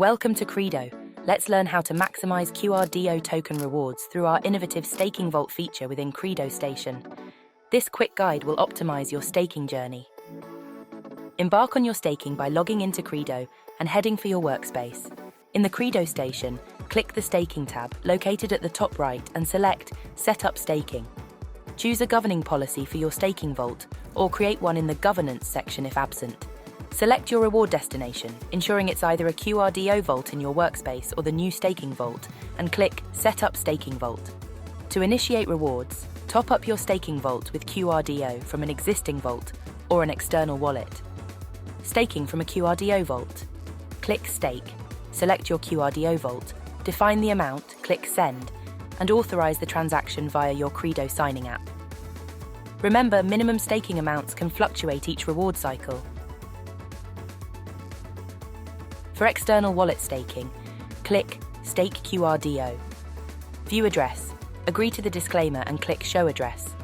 Welcome to Qredo. Let's learn how to maximize QRDO token rewards through our innovative staking vault feature within Qredo Station. This quick guide will optimize your staking journey. Embark on your staking by logging into Qredo and heading for your workspace. In the Qredo Station, click the Staking tab located at the top right and select Set up Staking. Choose a governing policy for your staking vault or create one in the Governance section if absent. Select your reward destination, ensuring it's either a QRDO vault in your workspace or the new staking vault, and click Set up Staking Vault. To initiate rewards, top up your staking vault with QRDO from an existing vault or an external wallet. Staking from a QRDO vault. Click Stake, select your QRDO vault, define the amount, click Send, and authorize the transaction via your Qredo Signing App. Remember, minimum staking amounts can fluctuate each reward cycle. For external wallet staking, click Stake QRDO. View address, agree to the disclaimer and click Show address.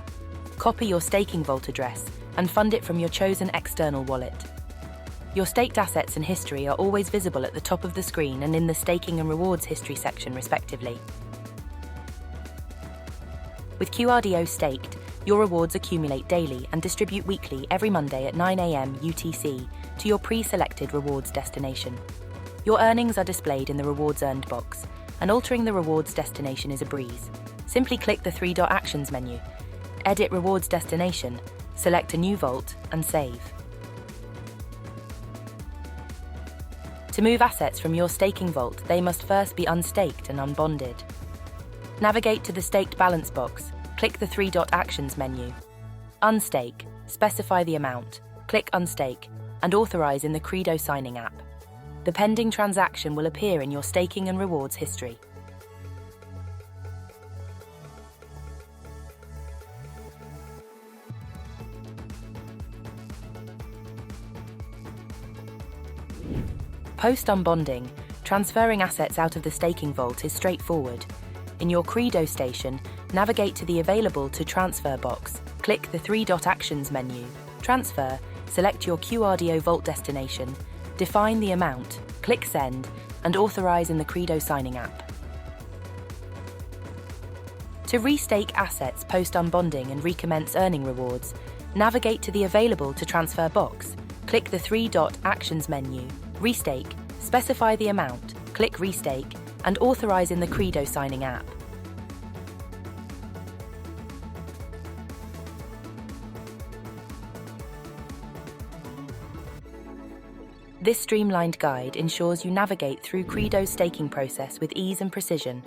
Copy your staking vault address and fund it from your chosen external wallet. Your staked assets and history are always visible at the top of the screen and in the staking and rewards history section respectively. With QRDO staked, your rewards accumulate daily and distribute weekly every Monday at 9 AM UTC to your pre-selected rewards destination. Your earnings are displayed in the Rewards Earned box, and altering the rewards destination is a breeze. Simply click the three-dot Actions menu, edit rewards destination, select a new vault, and save. To move assets from your staking vault, they must first be unstaked and unbonded. Navigate to the Staked Balance box, click the three-dot Actions menu. Unstake, specify the amount, click Unstake, and authorize in the Qredo Signing App. The pending transaction will appear in your staking and rewards history. Post unbonding, transferring assets out of the staking vault is straightforward. In your Qredo station, navigate to the Available to Transfer box, click the three-dot Actions menu, transfer, select your QRDO vault destination, define the amount, click Send, and authorize in the Qredo Signing App. To restake assets post-unbonding and recommence earning rewards, navigate to the Available to Transfer box, click the three-dot Actions menu, restake, specify the amount, click Restake, and authorize in the Qredo Signing App. This streamlined guide ensures you navigate through Qredo's staking process with ease and precision,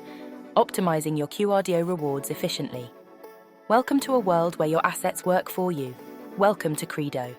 optimizing your QRDO rewards efficiently. Welcome to a world where your assets work for you. Welcome to Qredo.